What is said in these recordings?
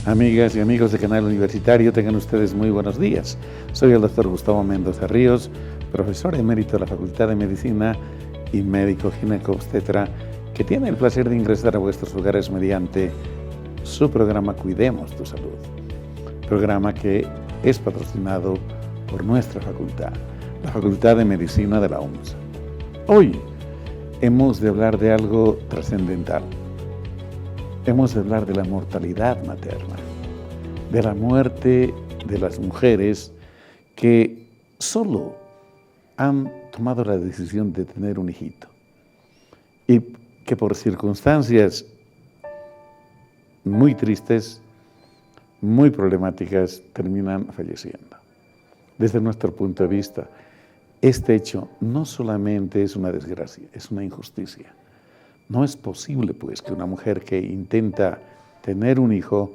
Amigas y amigos de Canal Universitario, tengan ustedes muy buenos días. Soy el doctor Gustavo Mendoza Ríos, profesor emérito de la Facultad de Medicina y médico ginecobstetra, que tiene el placer de ingresar a vuestros hogares mediante su programa Cuidemos tu Salud, programa que es patrocinado por nuestra facultad, la Facultad de Medicina de la UMSA. Hoy hemos de hablar de algo trascendental. Hemos de hablar de la mortalidad materna, de la muerte de las mujeres que solo han tomado la decisión de tener un hijito y que por circunstancias muy tristes, muy problemáticas, terminan falleciendo. Desde nuestro punto de vista, este hecho no solamente es una desgracia, es una injusticia. No es posible, pues, que una mujer que intenta tener un hijo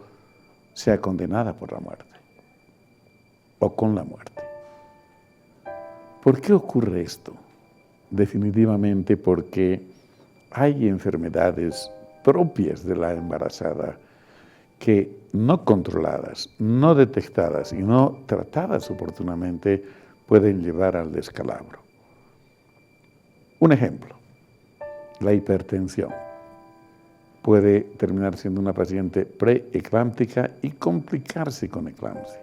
sea condenada por la muerte o con la muerte. ¿Por qué ocurre esto? Definitivamente porque hay enfermedades propias de la embarazada que no controladas, no detectadas y no tratadas oportunamente pueden llevar al descalabro. Un ejemplo. La hipertensión puede terminar siendo una paciente preeclámptica y complicarse con eclampsia.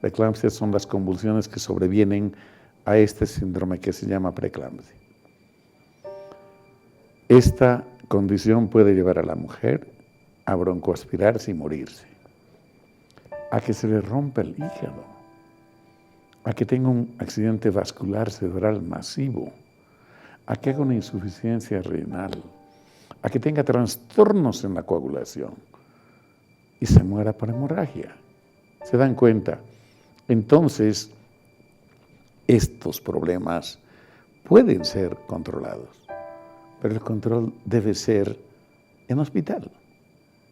La eclampsia son las convulsiones que sobrevienen a este síndrome que se llama preeclampsia. Esta condición puede llevar a la mujer a broncoaspirarse y morirse, a que se le rompa el hígado, a que tenga un accidente vascular cerebral masivo, a que haga una insuficiencia renal, a que tenga trastornos en la coagulación y se muera por hemorragia. ¿Se dan cuenta? Entonces, estos problemas pueden ser controlados, pero el control debe ser en hospital.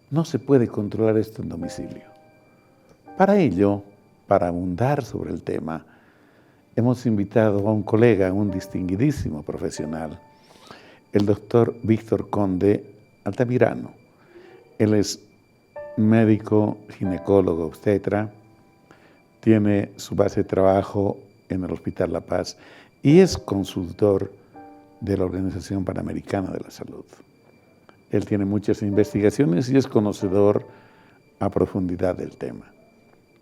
No se puede controlar esto en domicilio. Para ello, para abundar sobre el tema, hemos invitado a un colega, un distinguidísimo profesional, el doctor Víctor Conde Altamirano. Él es médico, ginecólogo, obstetra, tiene su base de trabajo en el Hospital La Paz y es consultor de la Organización Panamericana de la Salud. Él tiene muchas investigaciones y es conocedor a profundidad del tema.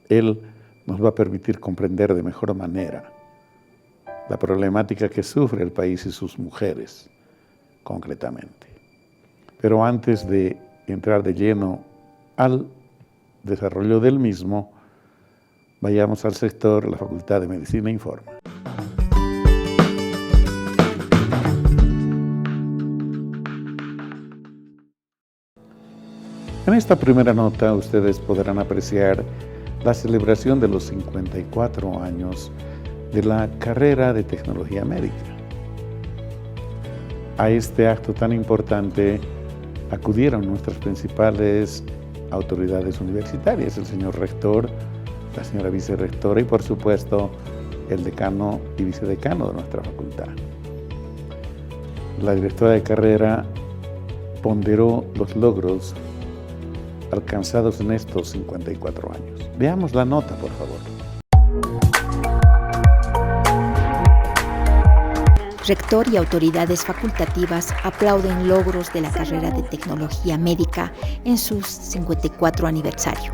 Él nos va a permitir comprender de mejor manera la problemática que sufre el país y sus mujeres, concretamente. Pero antes de entrar de lleno al desarrollo del mismo, vayamos al sector La Facultad de Medicina Informa. En esta primera nota ustedes podrán apreciar la celebración de los 54 años de la carrera de Tecnología Médica. A este acto tan importante acudieron nuestras principales autoridades universitarias, el señor rector, la señora vicerrectora y, por supuesto, el decano y vicedecano de nuestra facultad. La directora de carrera ponderó los logros alcanzados en estos 54 años. Veamos la nota, por favor. Rector y autoridades facultativas aplauden logros de la carrera de Tecnología Médica en su 54 aniversario.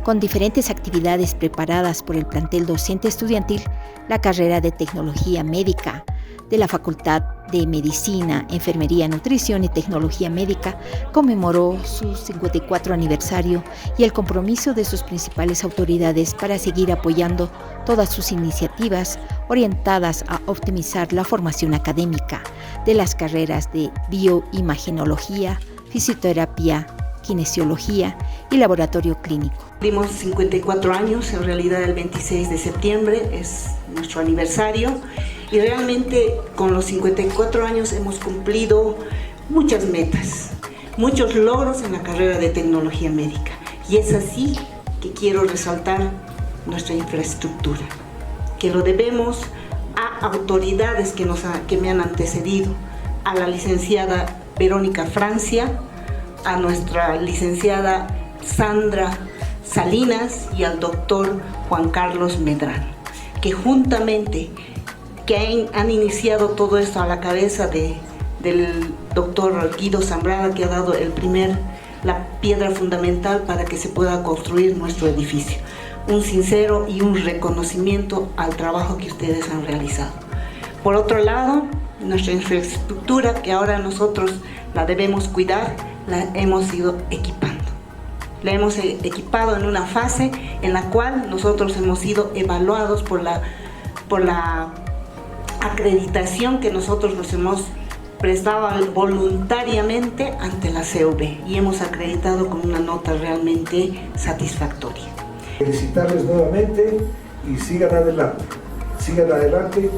Con diferentes actividades preparadas por el plantel docente estudiantil, la carrera de Tecnología Médica de la Facultad de Medicina, Enfermería, Nutrición y Tecnología Médica conmemoró su 54 aniversario y el compromiso de sus principales autoridades para seguir apoyando todas sus iniciativas orientadas a optimizar la formación académica de las carreras de bioimagenología, fisioterapia, kinesiología y laboratorio clínico. Cumplimos 54 años, en realidad el 26 de septiembre es nuestro aniversario y realmente con los 54 años hemos cumplido muchas metas, muchos logros en la carrera de Tecnología Médica y es así que quiero resaltar nuestra infraestructura, que lo debemos a autoridades que me han antecedido, a la licenciada Verónica Francia, a nuestra licenciada Sandra Salinas y al doctor Juan Carlos Medrano, que juntamente han iniciado todo esto a la cabeza del doctor Guido Zambrana, que ha dado la piedra fundamental para que se pueda construir nuestro edificio. Un sincero y un reconocimiento al trabajo que ustedes han realizado. Por otro lado, nuestra infraestructura, que ahora nosotros la debemos cuidar, la hemos ido equipando. La hemos equipado en una fase en la cual nosotros hemos sido evaluados por la acreditación que nosotros nos hemos prestado voluntariamente ante la CUB y hemos acreditado con una nota realmente satisfactoria. Felicitarles nuevamente y sigan adelante,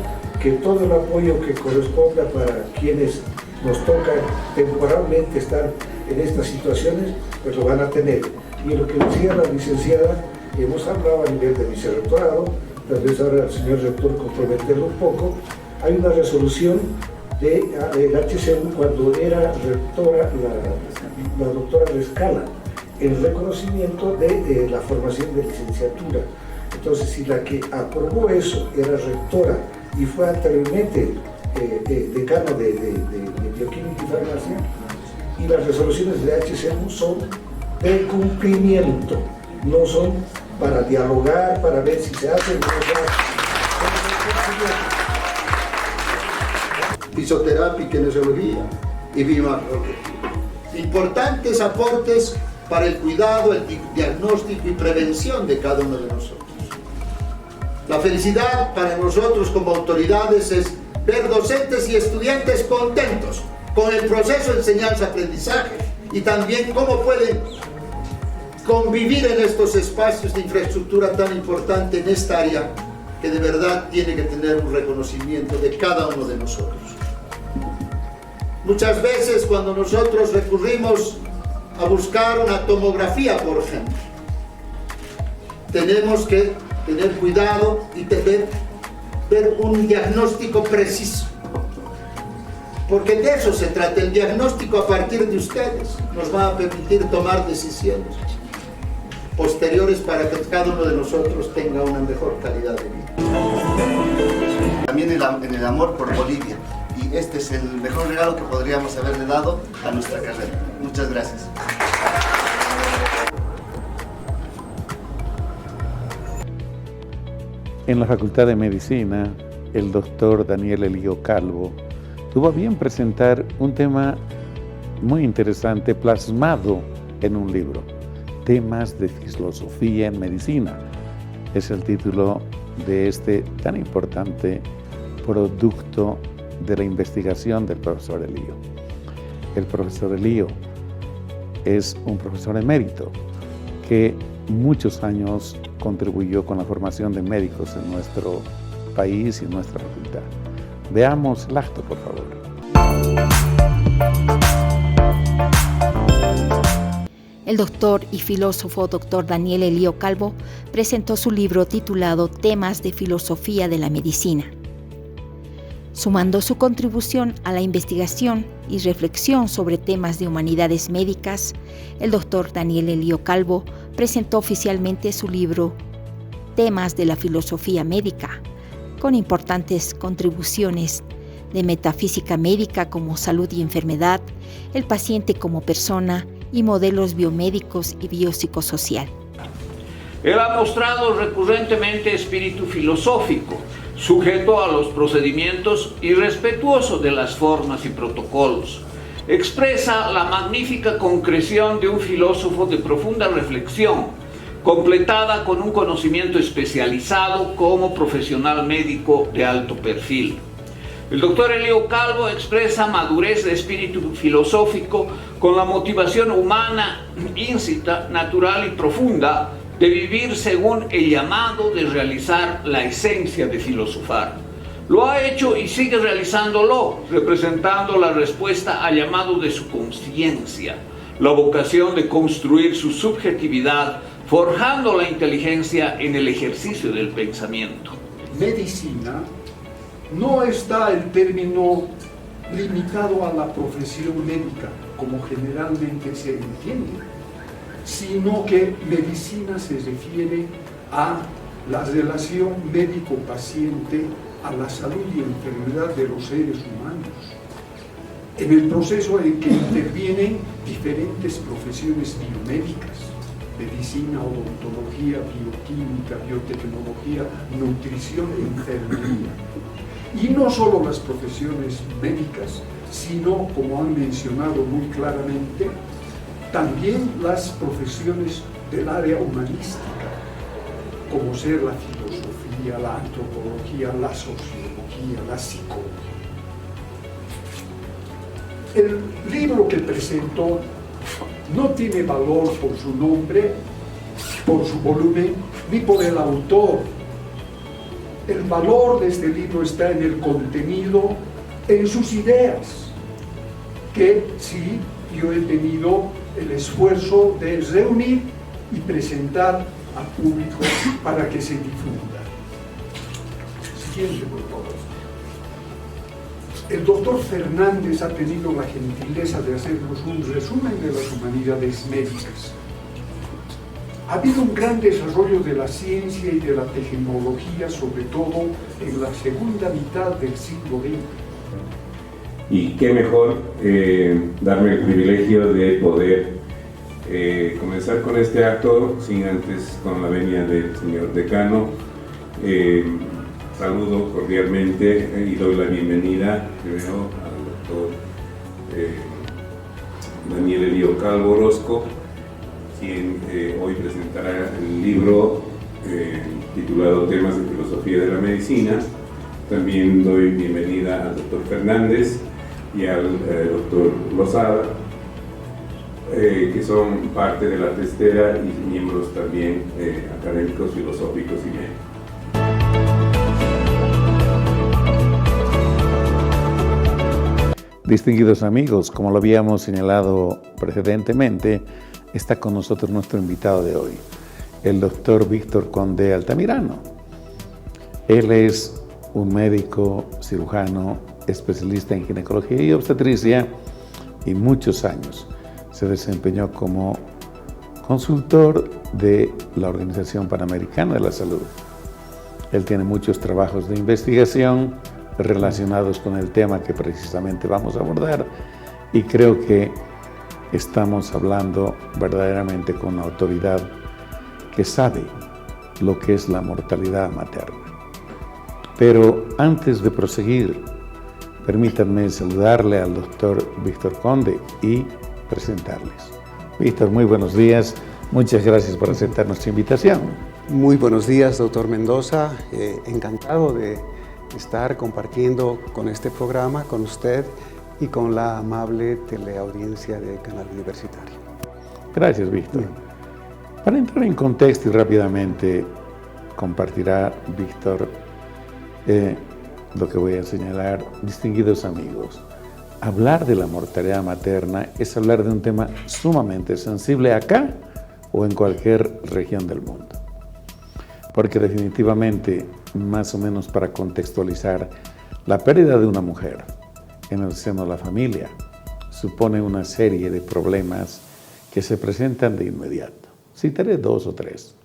que todo el apoyo que corresponda para quienes nos toca temporalmente estar en estas situaciones, pues lo van a tener. Y en lo que decía la licenciada, hemos hablado a nivel de vicerrectorado, tal vez ahora el señor rector comprometerlo un poco. Hay una resolución del HCU cuando era rectora la doctora Rescala, en reconocimiento de la formación de licenciatura. Entonces, si la que aprobó eso era rectora y fue anteriormente decano de Bioquímica y Farmacia, y las resoluciones de HCU son de cumplimiento, no son para dialogar, para ver si se hace o no se hace. Fisioterapia y kinesiología y biomarketing. Importantes aportes para el cuidado, el diagnóstico y prevención de cada uno de nosotros. La felicidad para nosotros como autoridades es ver docentes y estudiantes contentos con el proceso de enseñanza-aprendizaje y también cómo pueden convivir en estos espacios de infraestructura tan importante en esta área que de verdad tiene que tener un reconocimiento de cada uno de nosotros. Muchas veces cuando nosotros recurrimos a buscar una tomografía, por ejemplo, tenemos que tener cuidado y ver un diagnóstico preciso. Porque de eso se trata, el diagnóstico a partir de ustedes nos va a permitir tomar decisiones posteriores para que cada uno de nosotros tenga una mejor calidad de vida. También en el amor por Bolivia, y este es el mejor regalo que podríamos haberle dado a nuestra carrera. Muchas gracias. En la Facultad de Medicina, el doctor Daniel Elío Calvo tuvo a bien presentar un tema muy interesante plasmado en un libro, Temas de Filosofía en Medicina. Es el título de este tan importante producto de la investigación del profesor Elío. El profesor Elío es un profesor emérito que muchos años contribuyó con la formación de médicos en nuestro país y en nuestra facultad. Veamos el acto, por favor. El doctor y filósofo Dr. Daniel Elío Calvo presentó su libro titulado Temas de Filosofía de la Medicina. Sumando su contribución a la investigación y reflexión sobre temas de humanidades médicas, el doctor Daniel Elío Calvo presentó oficialmente su libro Temas de la Filosofía Médica, con importantes contribuciones de metafísica médica como salud y enfermedad, el paciente como persona y modelos biomédicos y biopsicosocial. Él ha mostrado recurrentemente espíritu filosófico, sujeto a los procedimientos y respetuoso de las formas y protocolos. Expresa la magnífica concreción de un filósofo de profunda reflexión, completada con un conocimiento especializado como profesional médico de alto perfil. El doctor Elío Calvo expresa madurez de espíritu filosófico con la motivación humana, íncita, natural y profunda de vivir según el llamado de realizar la esencia de filosofar. Lo ha hecho y sigue realizándolo, representando la respuesta al llamado de su conciencia, la vocación de construir su subjetividad, forjando la inteligencia en el ejercicio del pensamiento. Medicina no está el término limitado a la profesión médica, como generalmente se entiende, sino que medicina se refiere a la relación médico-paciente, a la salud y enfermedad de los seres humanos, en el proceso en que intervienen diferentes profesiones biomédicas, medicina, odontología, bioquímica, biotecnología, nutrición e enfermería. Y no solo las profesiones médicas, sino, como han mencionado muy claramente, también las profesiones del área humanística, como ser la filosofía, la antropología, la sociología, la psicología. El libro que presentó no tiene valor por su nombre, por su volumen, ni por el autor. El valor de este libro está en el contenido, en sus ideas, que sí, yo he tenido el esfuerzo de reunir y presentar al público para que se difunda. Siguiente, por favor. El doctor Fernández ha tenido la gentileza de hacernos un resumen de las humanidades médicas. Ha habido un gran desarrollo de la ciencia y de la tecnología, sobre todo en la segunda mitad del siglo XX. Y qué mejor darme el privilegio de poder comenzar con este acto, sin antes, con la venia del señor decano. Saludo cordialmente y doy la bienvenida primero al doctor Daniel Elío Calvo Orozco, quien hoy presentará el libro titulado Temas de Filosofía de la Medicina. También doy bienvenida al doctor Fernández y al doctor Lozada, que son parte de la testera y miembros también académicos, filosóficos y médicos. Distinguidos amigos, como lo habíamos señalado precedentemente, está con nosotros nuestro invitado de hoy, el doctor Víctor Conde Altamirano. Él es un médico cirujano, especialista en ginecología y obstetricia, y muchos años se desempeñó como consultor de la Organización Panamericana de la Salud. Él tiene muchos trabajos de investigación relacionados con el tema que precisamente vamos a abordar, y creo que estamos hablando verdaderamente con una autoridad que sabe lo que es la mortalidad materna. Pero antes de proseguir, permítanme saludarle al doctor Víctor Conde y presentarles. Víctor, muy buenos días. Muchas gracias por aceptar nuestra invitación. Muy buenos días, doctor Mendoza. Encantado de estar compartiendo con este programa, con usted y con la amable teleaudiencia de Canal Universitario. Gracias, Víctor. Para entrar en contexto y rápidamente compartirá Víctor lo que voy a señalar. Distinguidos amigos, hablar de la mortalidad materna es hablar de un tema sumamente sensible acá o en cualquier región del mundo. Porque definitivamente, más o menos para contextualizar, la pérdida de una mujer en el seno de la familia supone una serie de problemas que se presentan de inmediato. Citaré 2 o 3.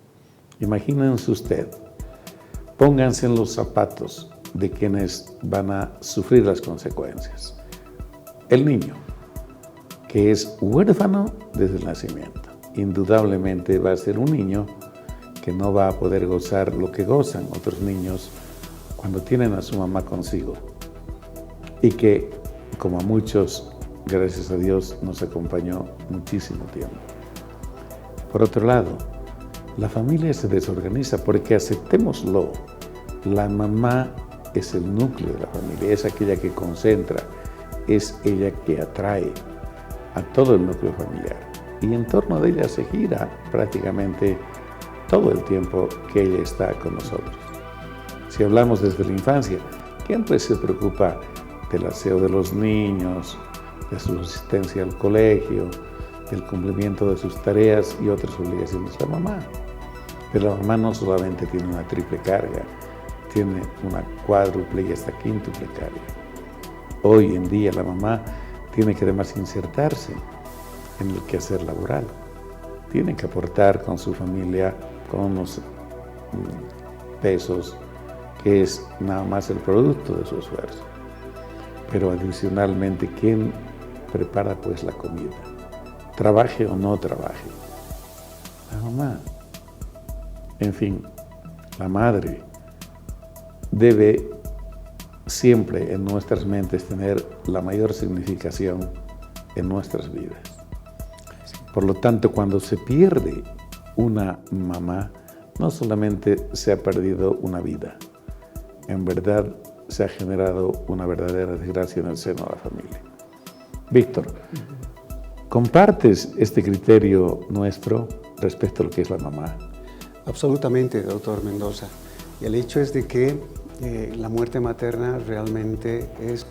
Imagínense usted, pónganse en los zapatos de quienes van a sufrir las consecuencias. El niño, que es huérfano desde el nacimiento, indudablemente va a ser un niño que no va a poder gozar lo que gozan otros niños cuando tienen a su mamá consigo, y que, como a muchos, gracias a Dios, nos acompañó muchísimo tiempo. Por otro lado, la familia se desorganiza porque, aceptémoslo, la mamá es el núcleo de la familia, es aquella que concentra, es ella que atrae a todo el núcleo familiar, y en torno de ella se gira prácticamente todo el tiempo que ella está con nosotros. Si hablamos desde la infancia, ¿quién pues se preocupa del aseo de los niños, de su asistencia al colegio, del cumplimiento de sus tareas y otras obligaciones? La mamá. Pero la mamá no solamente tiene una triple carga, tiene una cuádruple y hasta quíntuple carga. Hoy en día la mamá tiene que además insertarse en el quehacer laboral, tiene que aportar con su familia con unos pesos que es nada más el producto de su esfuerzo. Pero adicionalmente, ¿quién prepara pues la comida? Trabaje o no trabaje. La mamá. En fin, la madre debe siempre en nuestras mentes tener la mayor significación en nuestras vidas. Por lo tanto, cuando se pierde una mamá, no solamente se ha perdido una vida, en verdad se ha generado una verdadera desgracia en el seno de la familia. Víctor, ¿compartes este criterio nuestro respecto a lo que es la mamá? Absolutamente, doctor Mendoza. Y el hecho es de que la muerte materna realmente es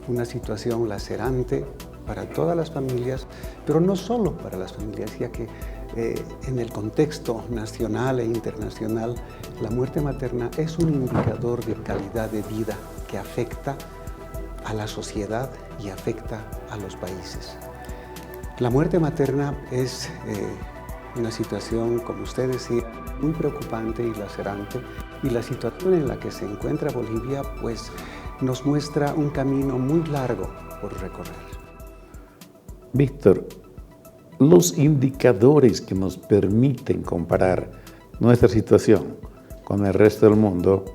una situación lacerante para todas las familias, pero no solo para las familias, ya que en el contexto nacional e internacional, la muerte materna es un indicador de calidad de vida que afecta a la sociedad y afecta a los países. La muerte materna es una situación, como usted decía, muy preocupante y lacerante, y la situación en la que se encuentra Bolivia pues nos muestra un camino muy largo por recorrer. Víctor, los indicadores que nos permiten comparar nuestra situación con el resto del mundo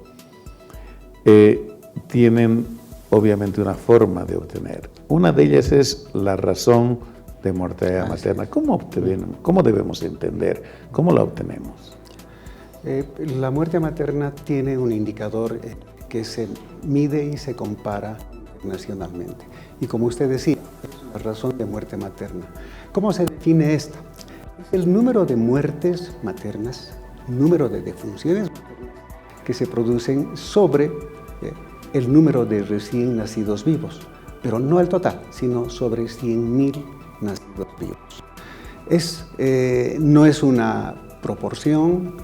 tienen obviamente una forma de obtener. Una de ellas es la razón de mortalidad materna. ¿Cómo debemos entender? ¿Cómo la obtenemos? La muerte materna tiene un indicador que se mide y se compara internacionalmente. Y como usted decía, es la razón de muerte materna. ¿Cómo se define esta? Es el número de muertes maternas, número de defunciones maternas que se producen sobre el número de recién nacidos vivos, pero no el total, sino sobre 100.000 nacidos vivos. No es una proporción,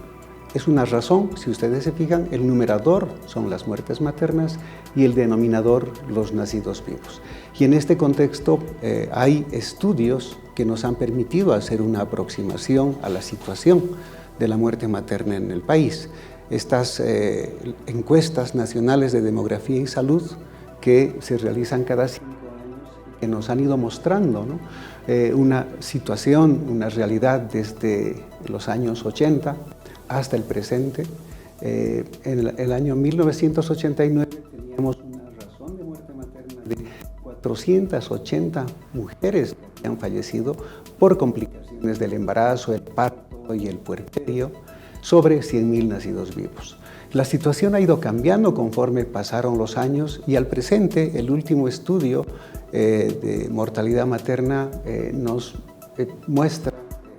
es una razón. Si ustedes se fijan, el numerador son las muertes maternas y el denominador los nacidos vivos. Y en este contexto hay estudios que nos han permitido hacer una aproximación a la situación de la muerte materna en el país. Estas encuestas nacionales de demografía y salud que se realizan cada 5 años, que nos han ido mostrando, ¿no? Una situación, una realidad desde los años 80 hasta el presente. En el año 1989 teníamos una razón de muerte materna de 480 mujeres que han fallecido por complicaciones del embarazo, el parto y el puerperio, sobre 100.000 nacidos vivos. La situación ha ido cambiando conforme pasaron los años y al presente el último estudio de mortalidad materna nos muestra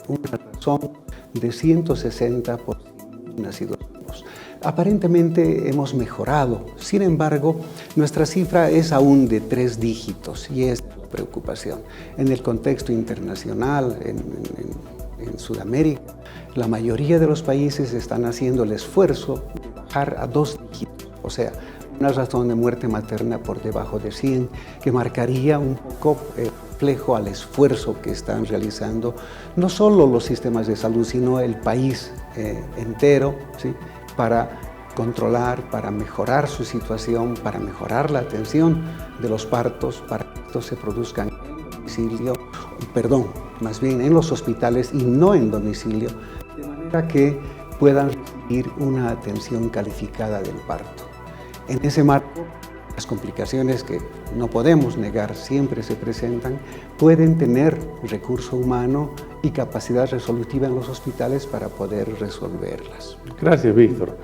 una razón de 160 por 100.000 nacidos vivos. Aparentemente hemos mejorado, sin embargo, nuestra cifra es aún de 3 dígitos y es la preocupación. En el contexto internacional, en Sudamérica, la mayoría de los países están haciendo el esfuerzo de bajar a 2 dígitos, o sea, una razón de muerte materna por debajo de 100, que marcaría un poco reflejo al esfuerzo que están realizando no solo los sistemas de salud, sino el país entero, ¿sí? Para controlar, para mejorar su situación, para mejorar la atención de los partos, para que estos se produzcan en domicilio, más bien en los hospitales y no en domicilio, de manera que puedan recibir una atención calificada del parto. En ese marco, las complicaciones que no podemos negar siempre se presentan, pueden tener recurso humano y capacidad resolutiva en los hospitales para poder resolverlas. Gracias, Víctor.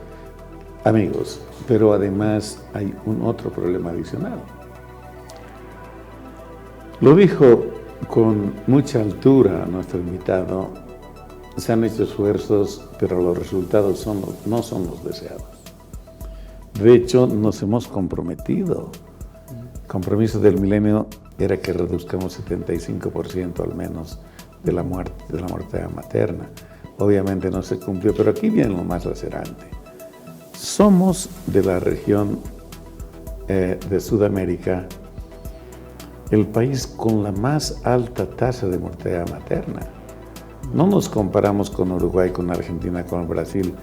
Amigos, pero además hay un otro problema adicional. Lo dijo con mucha altura nuestro invitado, se han hecho esfuerzos, pero los resultados no son los deseados. De hecho, nos hemos comprometido. El compromiso del milenio era que reduzcamos 75% al menos de la mortalidad materna. Obviamente no se cumplió, pero aquí viene lo más lacerante. Somos de la región de Sudamérica el país con la más alta tasa de mortalidad materna. No nos comparamos con Uruguay, con Argentina, con Brasil,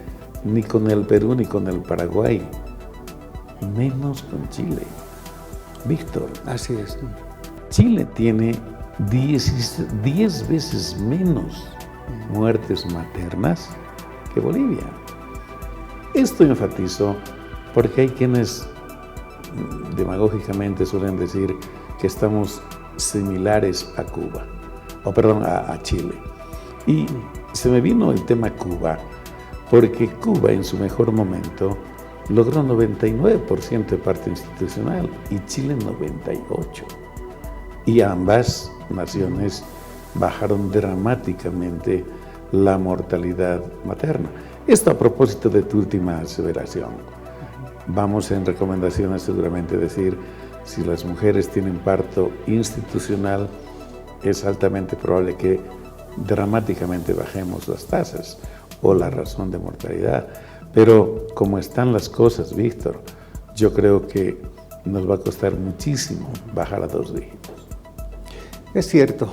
ni con el Perú, ni con el Paraguay, menos con Chile. Víctor. Así es. Chile tiene 10 veces menos muertes maternas que Bolivia. Esto enfatizo porque hay quienes demagógicamente suelen decir que estamos similares a Cuba, a Chile. Y se me vino el tema Cuba, porque Cuba en su mejor momento logró 99% de parte institucional y Chile 98%. Y ambas naciones bajaron dramáticamente la mortalidad materna. Esto a propósito de tu última aseveración. Vamos en recomendaciones seguramente decir, si las mujeres tienen parto institucional, es altamente probable que dramáticamente bajemos las tasas o la razón de mortalidad. Pero como están las cosas, Víctor, yo creo que nos va a costar muchísimo bajar a 2 dígitos. Es cierto,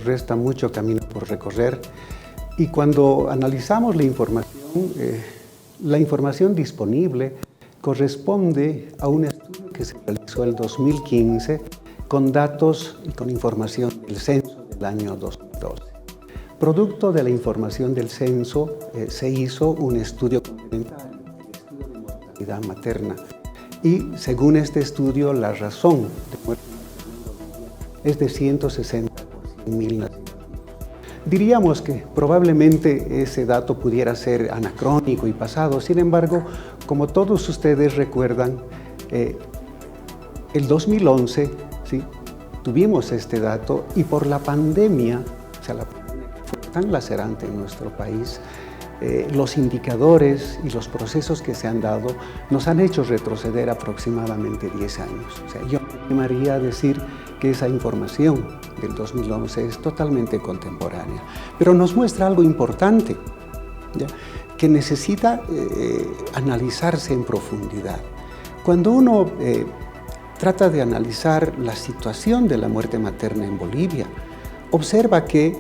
resta mucho camino por recorrer y cuando analizamos la información disponible corresponde a un estudio que se realizó en el 2015 con datos y con información del censo del año 2012. Producto de la información del censo se hizo un estudio complementario, el estudio de mortalidad materna. Y según este estudio, la razón de muerte es de 160 por 100.000 nacidos. Diríamos que probablemente ese dato pudiera ser anacrónico y pasado. Sin embargo, como todos ustedes recuerdan, el 2011 ¿sí? tuvimos este dato y por la pandemia, o sea, la pandemia fue tan lacerante en nuestro país, los indicadores y los procesos que se han dado nos han hecho retroceder aproximadamente 10 años. O sea, yo me animaría a decir que esa información del 2011 es totalmente contemporánea, pero nos muestra algo importante, ¿ya? Que necesita analizarse en profundidad. Cuando uno trata de analizar la situación de la muerte materna en Bolivia, observa que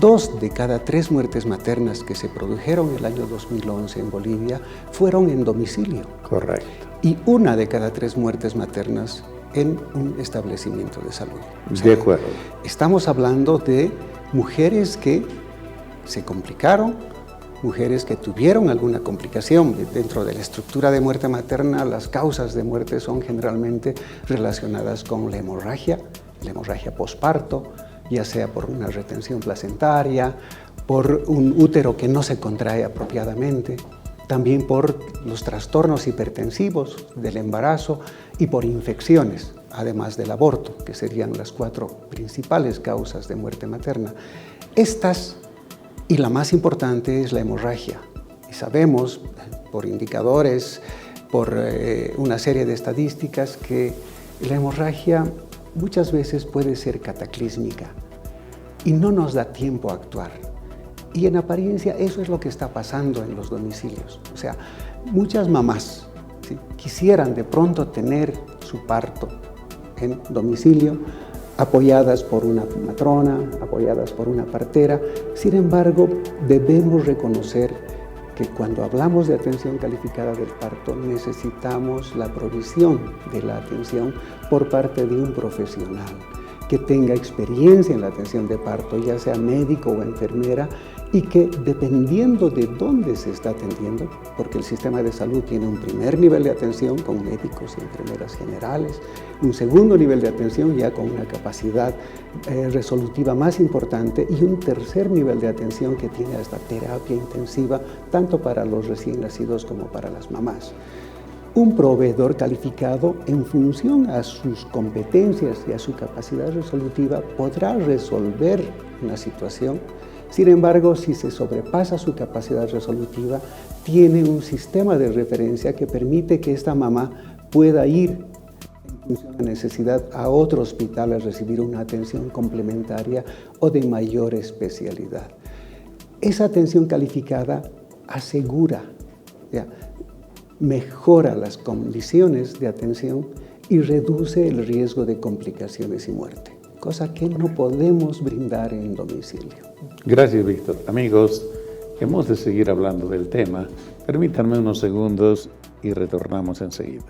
2 de cada 3 muertes maternas que se produjeron el año 2011 en Bolivia fueron en domicilio. Correcto. Y 1 de cada 3 muertes maternas en un establecimiento de salud. O sea, de acuerdo. Estamos hablando de mujeres que se complicaron, mujeres que tuvieron alguna complicación. Dentro de la estructura de muerte materna, las causas de muerte son generalmente relacionadas con la hemorragia posparto, ya sea por una retención placentaria, por un útero que no se contrae apropiadamente, también por los trastornos hipertensivos del embarazo y por infecciones, además del aborto, que serían las 4 principales causas de muerte materna. Estas, y la más importante, es la hemorragia. Y sabemos, por indicadores, por una serie de estadísticas, que la hemorragia muchas veces puede ser cataclísmica y no nos da tiempo a actuar. Y en apariencia eso es lo que está pasando en los domicilios. O sea, muchas mamás ¿sí? quisieran de pronto tener su parto en domicilio, apoyadas por una matrona, apoyadas por una partera. Sin embargo, debemos reconocer que cuando hablamos de atención calificada del parto, necesitamos la provisión de la atención por parte de un profesional que tenga experiencia en la atención de parto, ya sea médico o enfermera, y que dependiendo de dónde se está atendiendo, porque el sistema de salud tiene un primer nivel de atención con médicos y enfermeras generales, un segundo nivel de atención ya con una capacidad resolutiva más importante y un tercer nivel de atención que tiene hasta terapia intensiva, tanto para los recién nacidos como para las mamás. Un proveedor calificado, en función a sus competencias y a su capacidad resolutiva, podrá resolver una situación. Sin embargo, si se sobrepasa su capacidad resolutiva, tiene un sistema de referencia que permite que esta mamá pueda ir, en función de necesidad, a otro hospital a recibir una atención complementaria o de mayor especialidad. Esa atención calificada asegura, mejora las condiciones de atención y reduce el riesgo de complicaciones y muerte. cosa que no podemos brindar en domicilio. Gracias, Víctor. Amigos, hemos de seguir hablando del tema. Permítanme unos segundos y retornamos enseguida.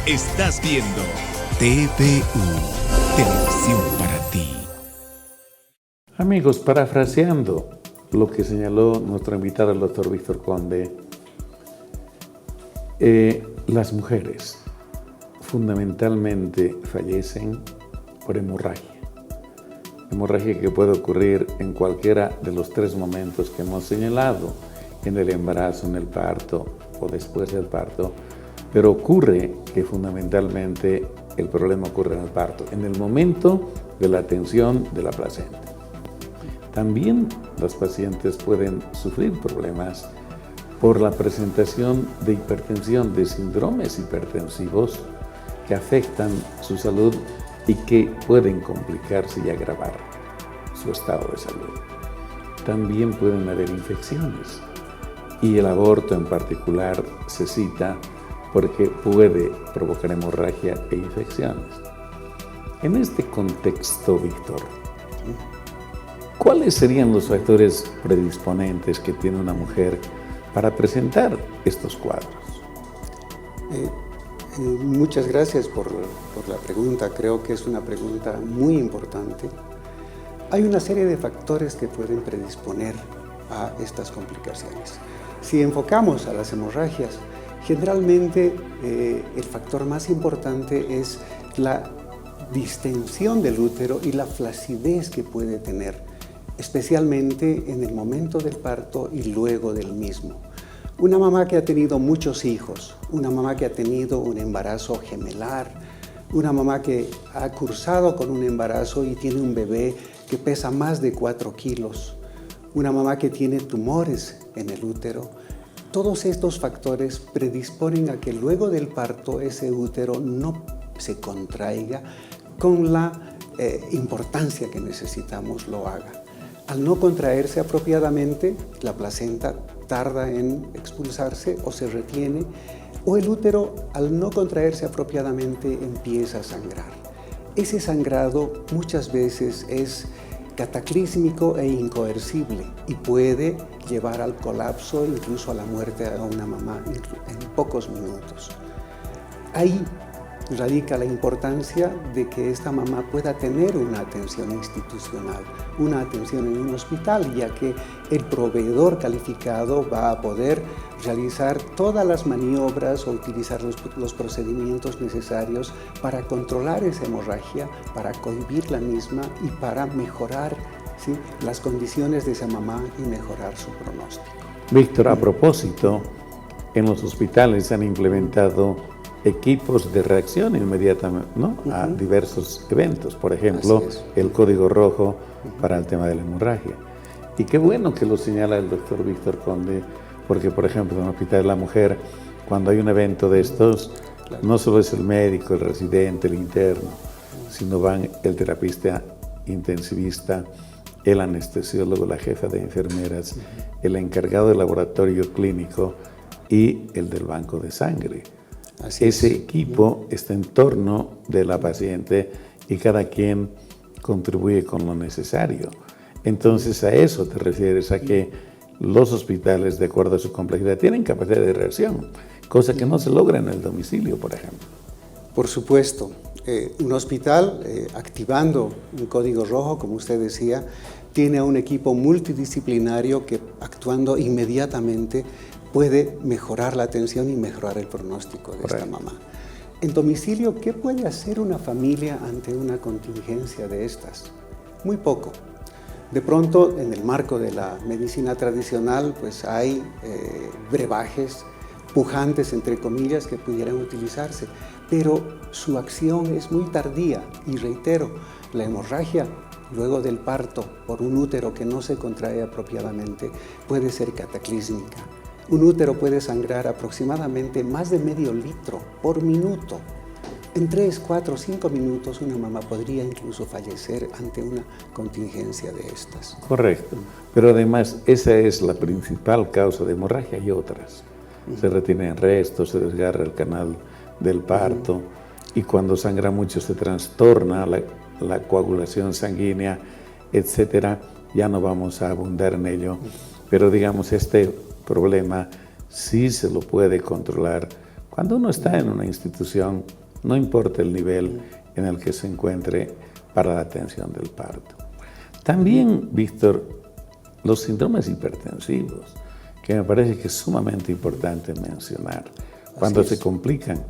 Estás viendo TVU, Televisión para ti. Amigos, parafraseando lo que señaló nuestro invitado, el doctor Víctor Conde, las mujeres fundamentalmente fallecen por hemorragia. Hemorragia que puede ocurrir en cualquiera de los 3 momentos que hemos señalado, en el embarazo, en el parto o después del parto, pero ocurre que fundamentalmente el problema ocurre en el parto, en el momento de la tensión de la placenta. También las pacientes pueden sufrir problemas por la presentación de hipertensión, de síndromes hipertensivos que afectan su salud y que pueden complicarse y agravar su estado de salud. También pueden haber infecciones y el aborto en particular se cita porque puede provocar hemorragia e infecciones. En este contexto, Víctor, ¿cuáles serían los factores predisponentes que tiene una mujer para presentar estos cuadros? Muchas gracias por la pregunta. Creo que es una pregunta muy importante. Hay una serie de factores que pueden predisponer a estas complicaciones. Si enfocamos a las hemorragias, generalmente el factor más importante es la distensión del útero y la flacidez que puede tener, especialmente en el momento del parto y luego del mismo. Una mamá que ha tenido muchos hijos, una mamá que ha tenido un embarazo gemelar, una mamá que ha cursado con un embarazo y tiene un bebé que pesa más de 4 kilos, una mamá que tiene tumores en el útero. Todos estos factores predisponen a que luego del parto ese útero no se contraiga con la importancia que necesitamos lo haga. Al no contraerse apropiadamente, la placenta tarda en expulsarse o se retiene, o el útero, al no contraerse apropiadamente, empieza a sangrar. Ese sangrado muchas veces es cataclísmico e incoercible y puede llevar al colapso, incluso a la muerte a una mamá en pocos minutos. Ahí radica la importancia de que esta mamá pueda tener una atención institucional, una atención en un hospital, ya que el proveedor calificado va a poder realizar todas las maniobras o utilizar los procedimientos necesarios para controlar esa hemorragia, para cohibir la misma y para mejorar, ¿sí?, las condiciones de esa mamá y mejorar su pronóstico. Víctor, a propósito, en los hospitales se han implementado equipos de reacción inmediata, ¿no?, a diversos eventos. Por ejemplo, el código rojo para el tema de la hemorragia. Y qué bueno que lo señala el doctor Víctor Conde, porque, por ejemplo, en el Hospital de la Mujer, cuando hay un evento de estos, no solo es el médico, el residente, el interno, sino van el terapista intensivista, el anestesiólogo, la jefa de enfermeras, el encargado del laboratorio clínico y el del banco de sangre. Ese equipo está en torno de la paciente y cada quien contribuye con lo necesario. Entonces a eso te refieres, a que los hospitales, de acuerdo a su complejidad, tienen capacidad de reacción, cosa que no se logra en el domicilio, por ejemplo. Por supuesto, un hospital activando un código rojo, como usted decía, tiene a un equipo multidisciplinario que, actuando inmediatamente, puede mejorar la atención y mejorar el pronóstico de esta mamá. En domicilio, ¿qué puede hacer una familia ante una contingencia de estas? Muy poco. De pronto, en el marco de la medicina tradicional, pues hay brebajes pujantes, entre comillas, que pudieran utilizarse, pero su acción es muy tardía. Y reitero, la hemorragia luego del parto por un útero que no se contrae apropiadamente puede ser cataclísmica. Un útero puede sangrar aproximadamente más de medio litro por minuto. En 3, 4, 5 minutos una mamá podría incluso fallecer ante una contingencia de estas. Correcto. Pero además esa es la principal causa de hemorragia y otras. Se retienen restos, se desgarra el canal del parto y cuando sangra mucho se trastorna la coagulación sanguínea, etcétera. Ya no vamos a abundar en ello, pero digamos este problema sí se lo puede controlar cuando uno está en una institución, no importa el nivel en el que se encuentre para la atención del parto. También, Víctor, los síndromes hipertensivos, que me parece que es sumamente importante mencionar, cuando se complican,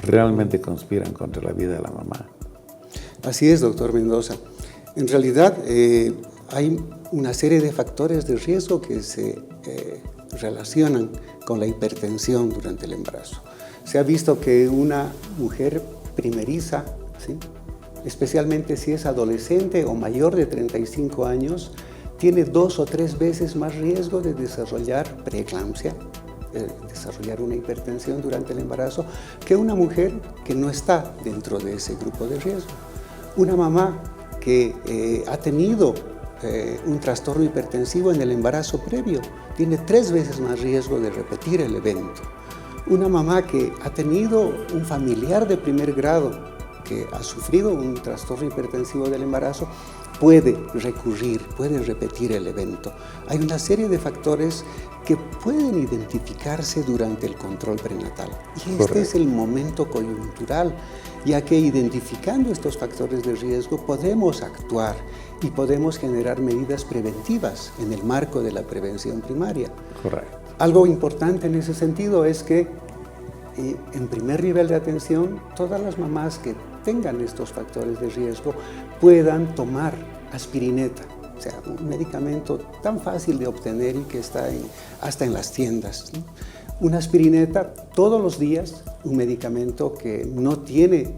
realmente conspiran contra la vida de la mamá. Así es, doctor Mendoza. En realidad hay una serie de factores de riesgo que se relacionan con la hipertensión durante el embarazo. Se ha visto que una mujer primeriza, ¿sí?, especialmente si es adolescente o mayor de 35 años, tiene 2 o 3 veces más riesgo de desarrollar preeclampsia, desarrollar una hipertensión durante el embarazo, que una mujer que no está dentro de ese grupo de riesgo. Una mamá que ha tenido un trastorno hipertensivo en el embarazo previo tiene 3 veces más riesgo de repetir el evento. Una mamá que ha tenido un familiar de primer grado que ha sufrido un trastorno hipertensivo del embarazo puede recurrir, puede repetir el evento. Hay una serie de factores que pueden identificarse durante el control prenatal. Y este es el momento coyuntural, ya que identificando estos factores de riesgo podemos actuar y podemos generar medidas preventivas en el marco de la prevención primaria. Correcto. Algo importante en ese sentido es que en primer nivel de atención, todas las mamás que tengan estos factores de riesgo puedan tomar aspirineta, o sea, un medicamento tan fácil de obtener y que está hasta en las tiendas, ¿no? Una aspirineta todos los días, un medicamento que no tiene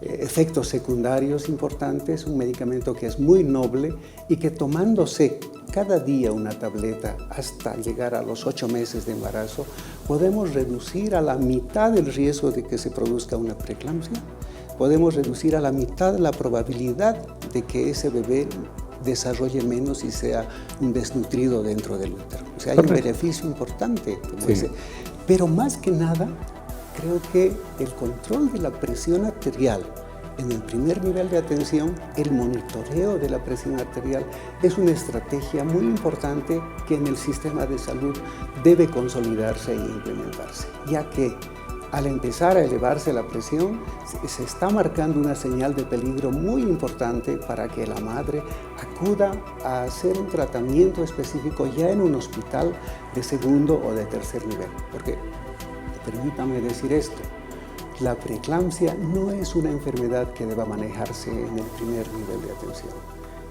efectos secundarios importantes, un medicamento que es muy noble y que tomándose cada día una tableta hasta llegar a los 8 meses de embarazo, podemos reducir a la mitad el riesgo de que se produzca una preeclampsia, podemos reducir a la mitad la probabilidad de que ese bebé desarrolle menos y sea un desnutrido dentro del útero. O sea, hay un beneficio importante como ese. Pero más que nada, creo que el control de la presión arterial en el primer nivel de atención, el monitoreo de la presión arterial es una estrategia muy importante que en el sistema de salud debe consolidarse e implementarse, ya que al empezar a elevarse la presión, se está marcando una señal de peligro muy importante para que la madre acuda a hacer un tratamiento específico ya en un hospital de segundo o de tercer nivel. Porque, permítame decir esto, la preeclampsia no es una enfermedad que deba manejarse en el primer nivel de atención.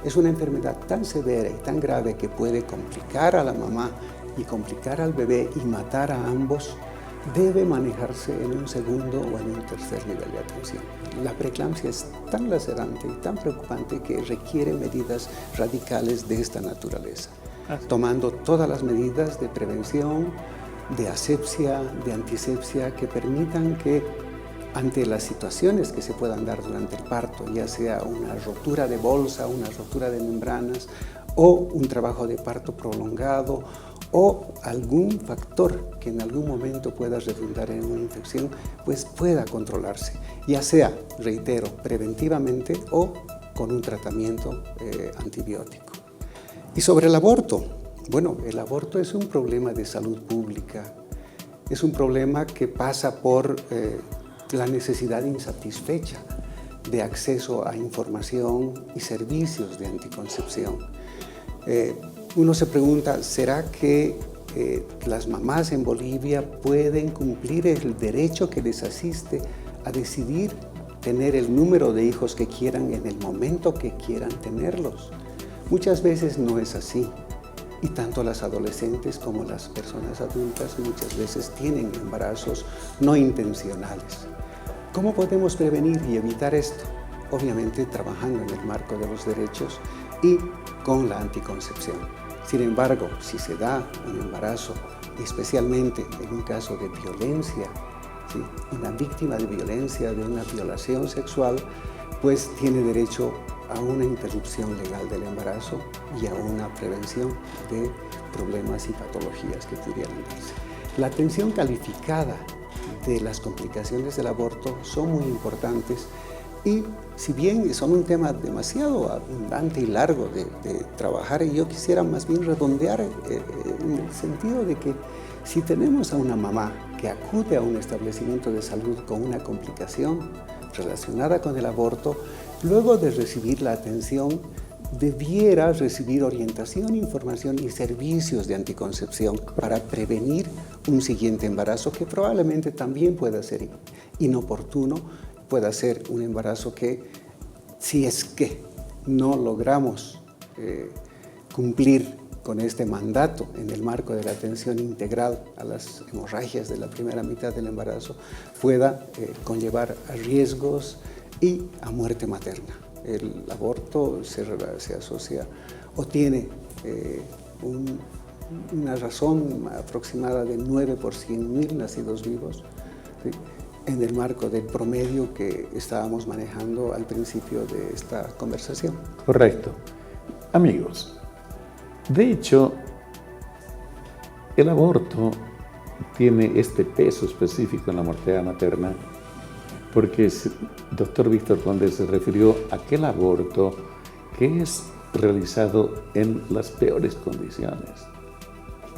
Es una enfermedad tan severa y tan grave que puede complicar a la mamá y complicar al bebé y matar a ambos. Debe manejarse en un segundo o en un tercer nivel de atención. La preeclampsia es tan lacerante y tan preocupante que requiere medidas radicales de esta naturaleza, tomando todas las medidas de prevención, de asepsia, de antisepsia, que permitan que ante las situaciones que se puedan dar durante el parto, ya sea una rotura de bolsa, una rotura de membranas o un trabajo de parto prolongado o algún factor que en algún momento pueda redundar en una infección, pues pueda controlarse, ya sea, reitero, preventivamente o con un tratamiento antibiótico. Y sobre el aborto, bueno, el aborto es un problema de salud pública, es un problema que pasa por la necesidad insatisfecha de acceso a información y servicios de anticoncepción. Uno se pregunta, ¿será que las mamás en Bolivia pueden cumplir el derecho que les asiste a decidir tener el número de hijos que quieran en el momento que quieran tenerlos? Muchas veces no es así. Y tanto las adolescentes como las personas adultas muchas veces tienen embarazos no intencionales. ¿Cómo podemos prevenir y evitar esto? Obviamente trabajando en el marco de los derechos y con la anticoncepción. Sin embargo, si se da un embarazo, especialmente en un caso de violencia ¿sí? Una víctima de violencia, de una violación sexual, pues tiene derecho a una interrupción legal del embarazo y a una prevención de problemas y patologías que pudieran darse. La atención calificada de las complicaciones del aborto son muy importantes y si bien son un tema demasiado abundante y largo de trabajar, yo quisiera más bien redondear en el sentido de que si tenemos a una mamá que acude a un establecimiento de salud con una complicación relacionada con el aborto, luego de recibir la atención, debiera recibir orientación, información y servicios de anticoncepción para prevenir un siguiente embarazo que probablemente también pueda ser inoportuno, pueda ser un embarazo que, si es que no logramos cumplir con este mandato en el marco de la atención integral a las hemorragias de la primera mitad del embarazo, pueda conllevar a riesgos y a muerte materna. El aborto se asocia o tiene una razón aproximada de 9 por 100.000 nacidos vivos, ¿sí? En el marco del promedio que estábamos manejando al principio de esta conversación. Correcto. Amigos, de hecho, el aborto tiene este peso específico en la mortalidad materna porque el doctor Víctor Conde se refirió a aquel aborto que es realizado en las peores condiciones,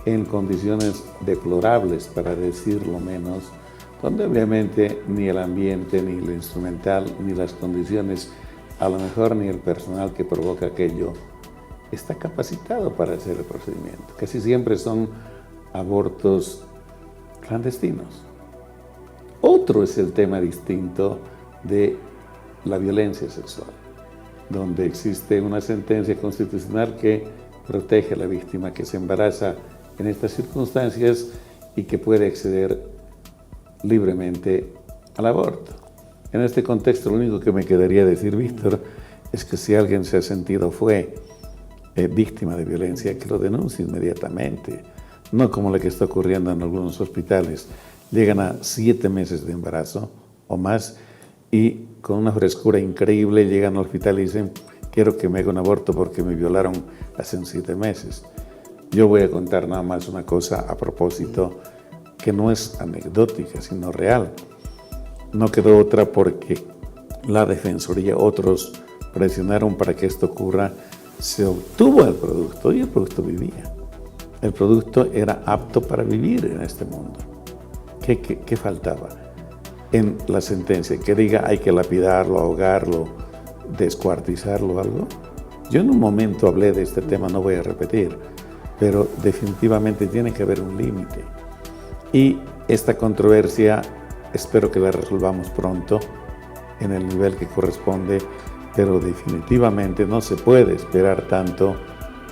en condiciones deplorables, para decirlo menos, donde obviamente ni el ambiente, ni lo instrumental, ni las condiciones, a lo mejor ni el personal que provoca aquello, está capacitado para hacer el procedimiento. Casi siempre son abortos clandestinos. Otro es el tema distinto de la violencia sexual, donde existe una sentencia constitucional que protege a la víctima que se embaraza en estas circunstancias y que puede acceder libremente al aborto. En este contexto, lo único que me quedaría decir, Víctor, es que si alguien se ha sentido víctima de violencia, que lo denuncie inmediatamente, no como la que está ocurriendo en algunos hospitales. Llegan a 7 meses de embarazo o más y con una frescura increíble llegan al hospital y dicen: quiero que me haga un aborto porque me violaron hace 7 meses. Yo voy a contar nada más una cosa a propósito que no es anecdótica, sino real. No quedó otra porque la Defensoría, otros presionaron para que esto ocurra, se obtuvo el producto y el producto vivía. El producto era apto para vivir en este mundo. ¿Qué faltaba en la sentencia? Que diga hay que lapidarlo, ahogarlo, descuartizarlo o algo. Yo en un momento hablé de este tema, no voy a repetir, pero definitivamente tiene que haber un límite. Y esta controversia espero que la resolvamos pronto en el nivel que corresponde, pero definitivamente no se puede esperar tanto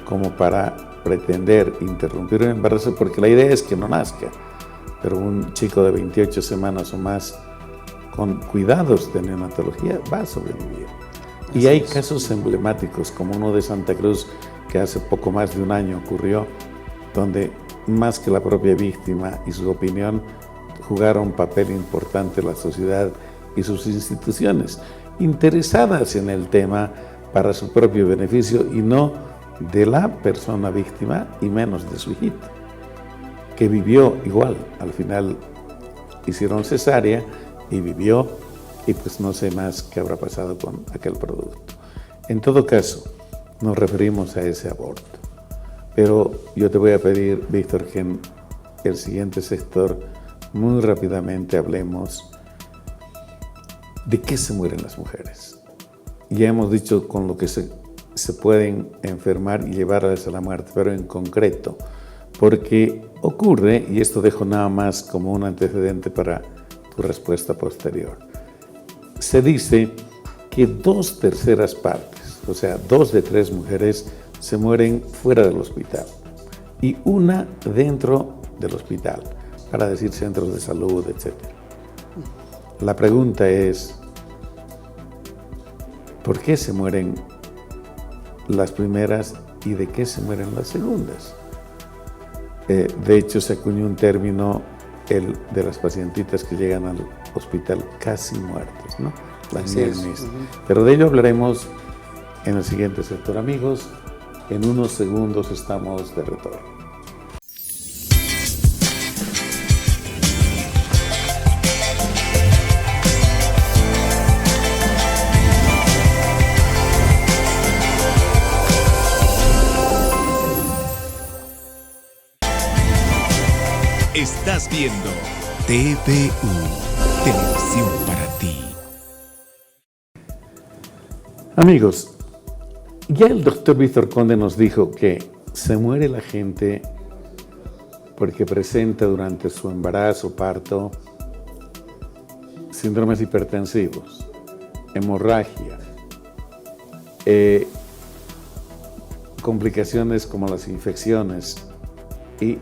como para pretender interrumpir un embarazo, porque la idea es que no nazca. Pero un chico de 28 semanas o más con cuidados de neonatología va a sobrevivir. Y hay casos emblemáticos, como uno de Santa Cruz, que hace poco más de un año ocurrió, donde más que la propia víctima y su opinión, jugaron un papel importante la sociedad y sus instituciones, interesadas en el tema para su propio beneficio y no de la persona víctima y menos de su hijito, que vivió igual. Al final hicieron cesárea y vivió, y pues no sé más qué habrá pasado con aquel producto. En todo caso, nos referimos a ese aborto. Pero yo te voy a pedir, Víctor, que en el siguiente sector muy rápidamente hablemos de qué se mueren las mujeres. Ya hemos dicho con lo que se pueden enfermar y llevarlas a la muerte, pero en concreto, porque ocurre, y esto dejo nada más como un antecedente para tu respuesta posterior, se dice que 2/3 partes, o sea, 2 de 3 mujeres se mueren fuera del hospital y 1 dentro del hospital, para decir centros de salud, etc. La pregunta es, ¿por qué se mueren las primeras y de qué se mueren las segundas? De hecho, se acuñó un término el de las pacientitas que llegan al hospital casi muertas, ¿no? Las near miss. Pero de ello hablaremos en el siguiente sector, amigos. En unos segundos estamos de retorno. Estás viendo TPU, Televisión para ti. Amigos, ya el doctor Víctor Conde nos dijo que se muere la gente porque presenta durante su embarazo, parto, síndromes hipertensivos, hemorragia, complicaciones como las infecciones y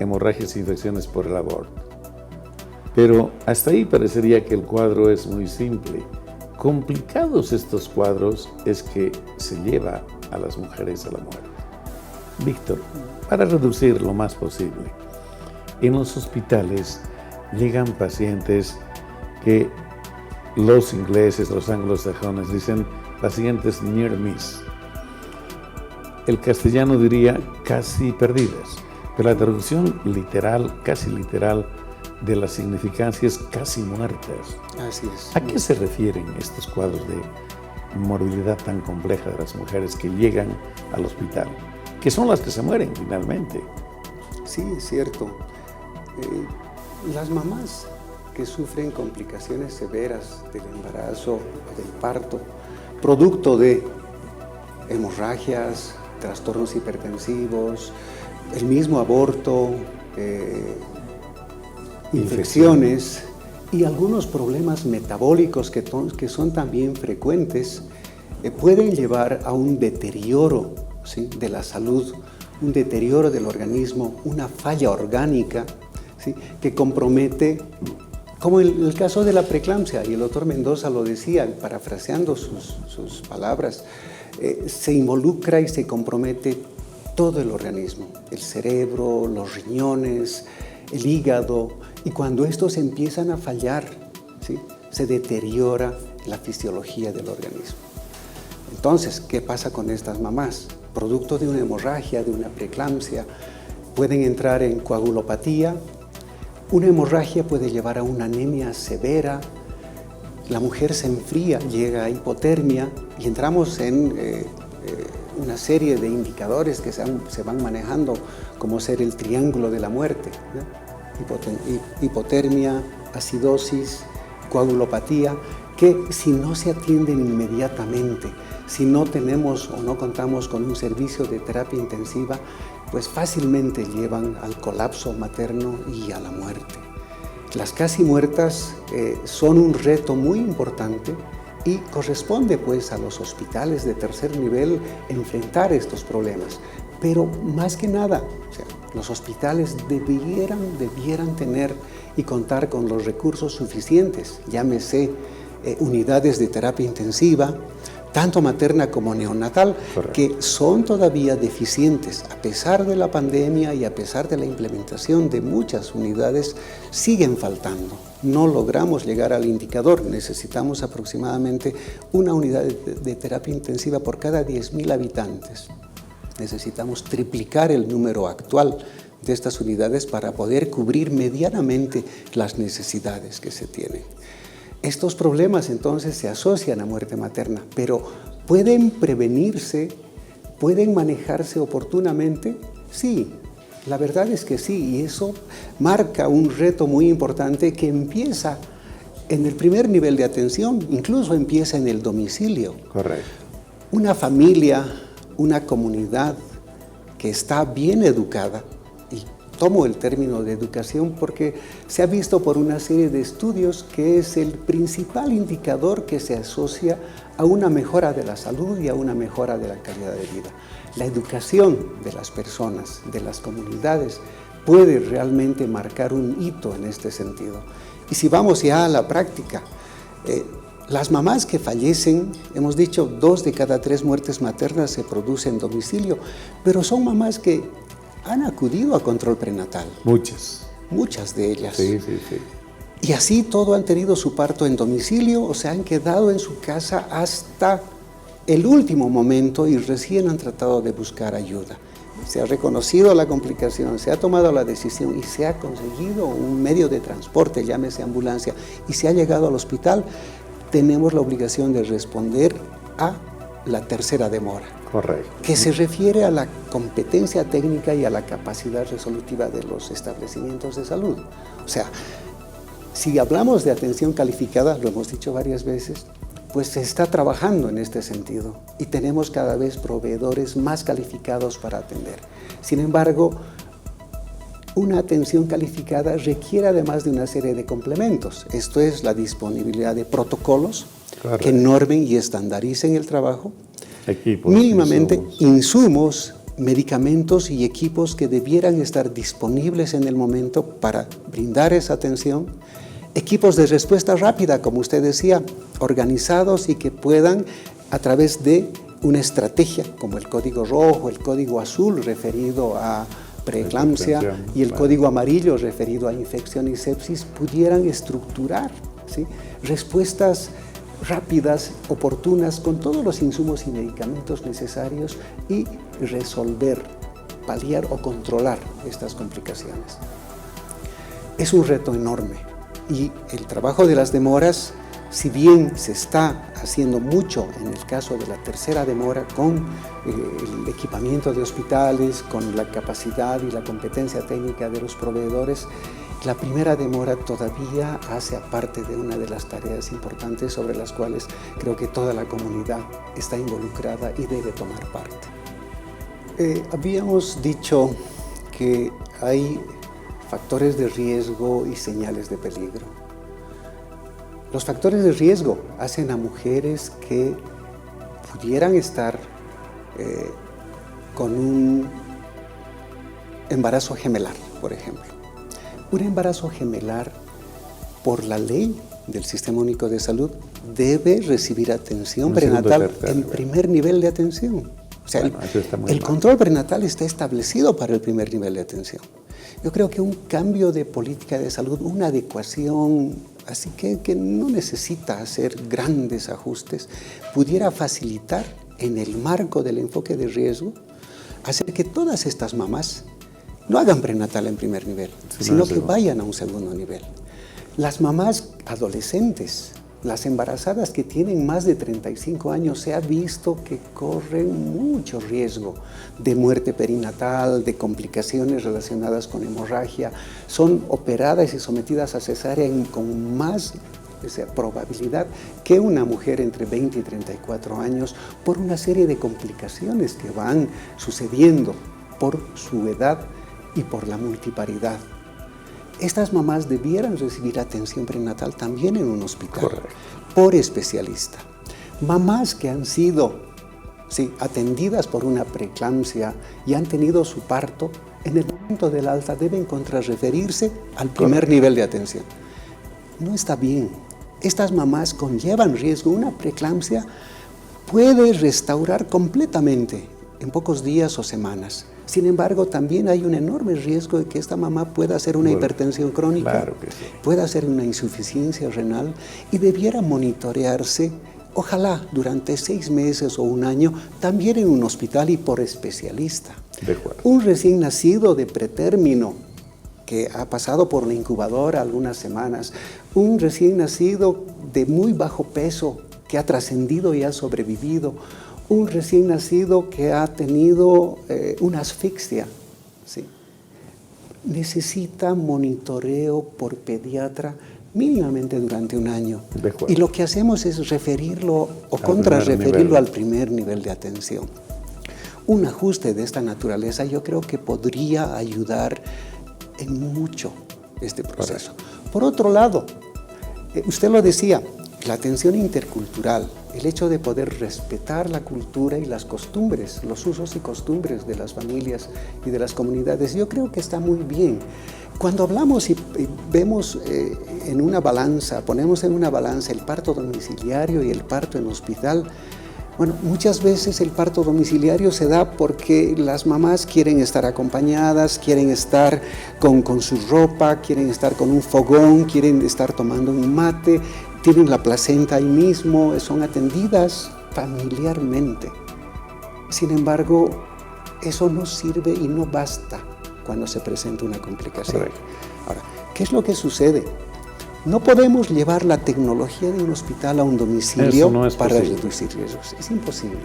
hemorragias e infecciones por el aborto. Pero hasta ahí parecería que el cuadro es muy simple. Complicados estos cuadros es que se lleva a las mujeres a la muerte. Víctor, para reducir lo más posible, en los hospitales llegan pacientes que los ingleses, los anglosajones dicen pacientes near miss. El castellano diría casi perdidas. Pero la traducción literal, casi literal, de la significancia es casi muertas. Así es. ¿A qué se refieren estos cuadros de morbilidad tan compleja de las mujeres que llegan al hospital? Que son las que se mueren finalmente. Sí, es cierto. Las mamás que sufren complicaciones severas del embarazo o del parto, producto de hemorragias, trastornos hipertensivos, el mismo aborto, infecciones y algunos problemas metabólicos que son también frecuentes, pueden llevar a un deterioro, ¿sí?, de la salud, un deterioro del organismo, una falla orgánica, ¿sí?, que compromete, como el caso de la preeclampsia, y el doctor Mendoza lo decía, parafraseando sus palabras, se involucra y se compromete todo el organismo, el cerebro, los riñones, el hígado, y cuando estos empiezan a fallar, ¿sí?, se deteriora la fisiología del organismo. Entonces, ¿qué pasa con estas mamás? Producto de una hemorragia, de una preeclampsia, pueden entrar en coagulopatía. Una hemorragia puede llevar a una anemia severa, la mujer se enfría, llega a hipotermia y entramos en una serie de indicadores que se van manejando como ser el triángulo de la muerte, ¿no? Hipotermia, acidosis, coagulopatía, que si no se atienden inmediatamente, si no tenemos o no contamos con un servicio de terapia intensiva, pues fácilmente llevan al colapso materno y a la muerte. Las casi muertas son un reto muy importante y corresponde pues a los hospitales de tercer nivel enfrentar estos problemas. Pero más que nada, o sea, los hospitales debieran tener y contar con los recursos suficientes, llámese unidades de terapia intensiva, tanto materna como neonatal, correcto, que son todavía deficientes. A pesar de la pandemia y a pesar de la implementación de muchas unidades, siguen faltando. No logramos llegar al indicador. Necesitamos aproximadamente una unidad de terapia intensiva por cada 10.000 habitantes. Necesitamos triplicar el número actual de estas unidades para poder cubrir medianamente las necesidades que se tienen. Estos problemas entonces se asocian a muerte materna, pero ¿pueden prevenirse? ¿Pueden manejarse oportunamente? Sí, la verdad es que sí, y eso marca un reto muy importante que empieza en el primer nivel de atención, incluso empieza en el domicilio. Correcto. Una familia, una comunidad que está bien educada, y tomo el término de educación porque se ha visto por una serie de estudios que es el principal indicador que se asocia a una mejora de la salud y a una mejora de la calidad de vida. La educación de las personas, de las comunidades, puede realmente marcar un hito en este sentido. Y si vamos ya a la práctica, las mamás que fallecen, hemos dicho 2 de cada 3 muertes maternas se producen en domicilio, pero son mamás que han acudido a control prenatal. Muchas. muchas de ellas. Sí. Y así todo han tenido su parto en domicilio o se han quedado en su casa hasta el último momento y recién han tratado de buscar ayuda. Se ha reconocido la complicación, se ha tomado la decisión y se ha conseguido un medio de transporte, llámese ambulancia, y se ha llegado al hospital. Tenemos la obligación de responder a la tercera demora. Correcto. Que se refiere a la competencia técnica y a la capacidad resolutiva de los establecimientos de salud. O sea, si hablamos de atención calificada, lo hemos dicho varias veces, pues se está trabajando en este sentido y tenemos cada vez proveedores más calificados para atender. Sin embargo, una atención calificada requiere además de una serie de complementos. Esto es la disponibilidad de protocolos que normen y estandaricen el trabajo, equipos, mínimamente insumos, medicamentos y equipos que debieran estar disponibles en el momento para brindar esa atención, equipos de respuesta rápida, como usted decía, organizados y que puedan, a través de una estrategia como el código rojo, el código azul referido a preeclampsia y el código amarillo referido a infección y sepsis, pudieran estructurar, ¿sí?, respuestas rápidas, oportunas, con todos los insumos y medicamentos necesarios y resolver, paliar o controlar estas complicaciones. Es un reto enorme y el trabajo de las demoras, si bien se está haciendo mucho en el caso de la tercera demora con el equipamiento de hospitales, con la capacidad y la competencia técnica de los proveedores, la primera demora todavía hace parte de una de las tareas importantes sobre las cuales creo que toda la comunidad está involucrada y debe tomar parte. Habíamos dicho que hay factores de riesgo y señales de peligro. Los factores de riesgo hacen a mujeres que pudieran estar con un embarazo gemelar, por ejemplo. Un embarazo gemelar, por la ley del Sistema Único de Salud, debe recibir atención prenatal en primer nivel de atención. O sea, el control prenatal está establecido para el primer nivel de atención. Yo creo que un cambio de política de salud, una adecuación, así que no necesita hacer grandes ajustes, pudiera facilitar en el marco del enfoque de riesgo, hacer que todas estas mamás no hagan prenatal en primer nivel, sino que vayan a un segundo nivel. Las mamás adolescentes, las embarazadas que tienen más de 35 años, se ha visto que corren mucho riesgo de muerte perinatal, de complicaciones relacionadas con hemorragia, son operadas y sometidas a cesárea con más probabilidad que una mujer entre 20 y 34 años por una serie de complicaciones que van sucediendo por su edad y por la multiparidad. Estas mamás debieran recibir atención prenatal también en un hospital, por especialista. Mamás que han sido atendidas por una preeclampsia y han tenido su parto, en el momento del alta deben contrarreferirse al primer nivel de atención. No está bien. Estas mamás conllevan riesgo. Una preeclampsia puede restaurar completamente en pocos días o semanas. Sin embargo, también hay un enorme riesgo de que esta mamá pueda hacer una hipertensión crónica, pueda hacer una insuficiencia renal y debiera monitorearse, ojalá durante 6 meses o un año, también en un hospital y por especialista. Un recién nacido de pretérmino que ha pasado por la incubadora algunas semanas, un recién nacido de muy bajo peso que ha trascendido y ha sobrevivido, un recién nacido que ha tenido una asfixia, necesita monitoreo por pediatra mínimamente durante un año. Y lo que hacemos es referirlo o contrarreferirlo al primer nivel de atención. Un ajuste de esta naturaleza yo creo que podría ayudar en mucho este proceso. Por otro lado, usted lo decía, la atención intercultural, el hecho de poder respetar la cultura y las costumbres, los usos y costumbres de las familias y de las comunidades, yo creo que está muy bien. Cuando hablamos y vemos en una balanza, ponemos en una balanza el parto domiciliario y el parto en hospital, Bueno, muchas veces el parto domiciliario se da porque las mamás quieren estar acompañadas, quieren estar con su ropa, quieren estar con un fogón, quieren estar tomando un mate, tienen la placenta ahí mismo, son atendidas familiarmente. Sin embargo, eso no sirve y no basta cuando se presenta una complicación. Correcto. Ahora, ¿qué es lo que sucede? No podemos llevar la tecnología de un hospital a un domicilio para reducir riesgos. Es imposible.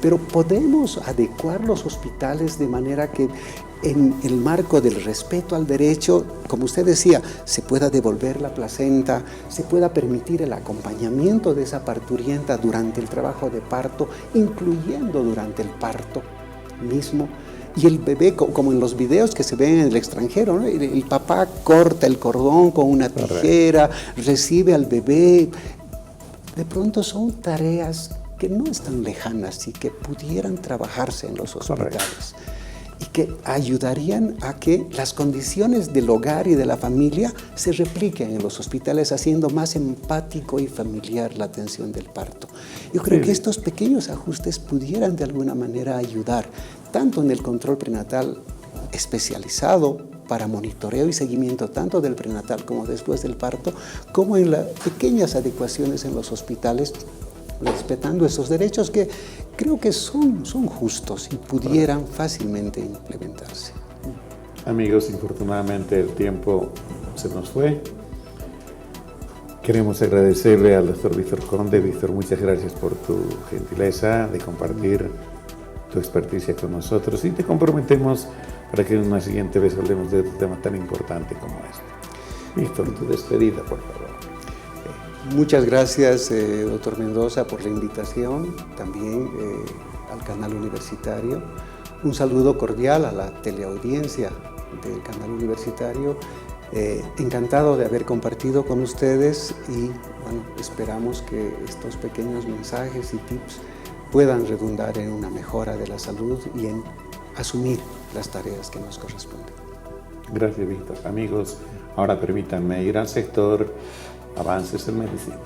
Pero podemos adecuar los hospitales de manera que en el marco del respeto al derecho, como usted decía, se pueda devolver la placenta, se pueda permitir el acompañamiento de esa parturienta durante el trabajo de parto, incluyendo durante el parto mismo. Y el bebé, como en los videos que se ven en el extranjero, ¿no? El papá corta el cordón con una tijera, recibe al bebé. De pronto son tareas que no están lejanas y que pudieran trabajarse en los hospitales. Y que ayudarían a que las condiciones del hogar y de la familia se repliquen en los hospitales, haciendo más empático y familiar la atención del parto. Yo creo que estos pequeños ajustes pudieran de alguna manera ayudar, tanto en el control prenatal especializado para monitoreo y seguimiento tanto del prenatal como después del parto, como en las pequeñas adecuaciones en los hospitales, respetando esos derechos que creo que son justos y pudieran fácilmente implementarse. Amigos, infortunadamente el tiempo se nos fue. Queremos agradecerle al doctor Víctor Conde. Víctor, muchas gracias por tu gentileza de compartir tu experticia con nosotros y te comprometemos para que una siguiente vez hablemos de un tema tan importante como este. Víctor, tu despedida, por favor. Muchas gracias, doctor Mendoza, por la invitación, también al canal universitario. Un saludo cordial a la teleaudiencia del canal universitario. Encantado de haber compartido con ustedes y bueno, esperamos que estos pequeños mensajes y tips puedan redundar en una mejora de la salud y en asumir las tareas que nos corresponden. Gracias, Víctor. Amigos, ahora permítanme ir al sector Avances en Medicina.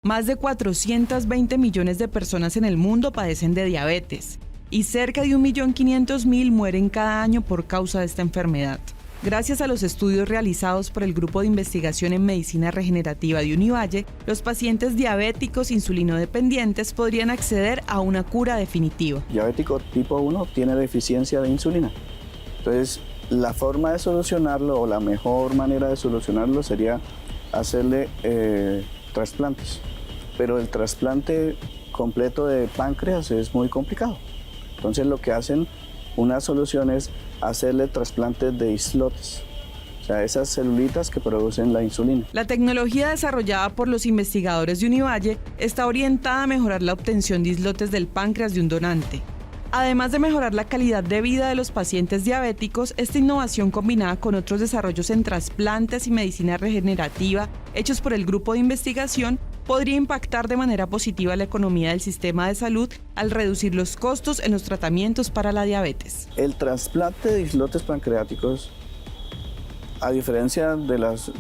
Más de 420 millones de personas en el mundo padecen de diabetes y cerca de 1.500.000 mueren cada año por causa de esta enfermedad. Gracias a los estudios realizados por el Grupo de Investigación en Medicina Regenerativa de Univalle, los pacientes diabéticos insulinodependientes podrían acceder a una cura definitiva. Diabético tipo 1 tiene deficiencia de insulina. Entonces, la forma de solucionarlo o la mejor manera de solucionarlo sería hacerle trasplantes. Pero el trasplante completo de páncreas es muy complicado. Entonces, lo que hacen, una solución es hacerle trasplantes de islotes, o sea, esas celulitas que producen la insulina. La tecnología desarrollada por los investigadores de Univalle está orientada a mejorar la obtención de islotes del páncreas de un donante. Además de mejorar la calidad de vida de los pacientes diabéticos, esta innovación combinada con otros desarrollos en trasplantes y medicina regenerativa hechos por el grupo de investigación podría impactar de manera positiva la economía del sistema de salud al reducir los costos en los tratamientos para la diabetes. El trasplante de islotes pancreáticos, a diferencia de las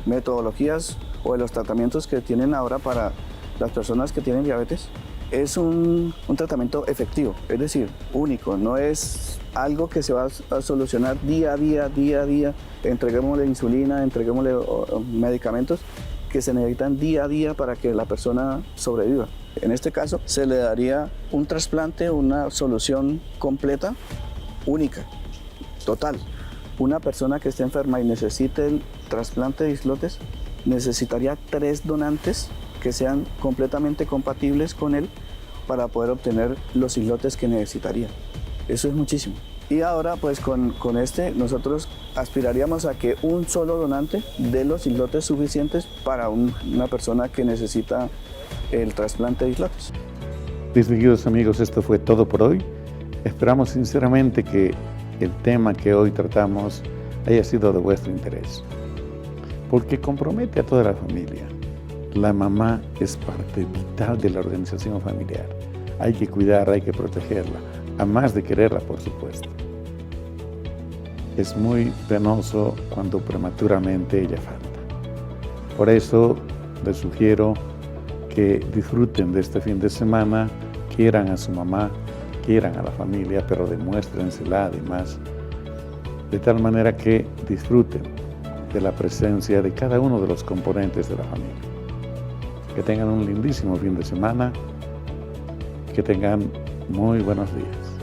metodologías o de los tratamientos que tienen ahora para las personas que tienen diabetes, es un tratamiento efectivo, es decir, único, no es algo que se va a solucionar día a día, entreguémosle insulina, entreguémosle medicamentos que se necesitan día a día para que la persona sobreviva. En este caso, se le daría un trasplante, una solución completa, única, total. Una persona que esté enferma y necesite el trasplante de islotes, necesitaría 3 donantes que sean completamente compatibles con él para poder obtener los islotes que necesitaría. Eso es muchísimo. Y ahora, pues con este, nosotros aspiraríamos a que un solo donante dé los islotes suficientes para una persona que necesita el trasplante de islotes. Distinguidos amigos, esto fue todo por hoy. Esperamos sinceramente que el tema que hoy tratamos haya sido de vuestro interés, porque compromete a toda la familia. La mamá es parte vital de la organización familiar. Hay que cuidarla, hay que protegerla, a más de quererla, por supuesto. es muy penoso cuando prematuramente ella falta. Por eso les sugiero que disfruten de este fin de semana, quieran a su mamá, quieran a la familia, pero demuéstrensela además, de tal manera que disfruten de la presencia de cada uno de los componentes de la familia. Que tengan un lindísimo fin de semana, que tengan muy buenos días.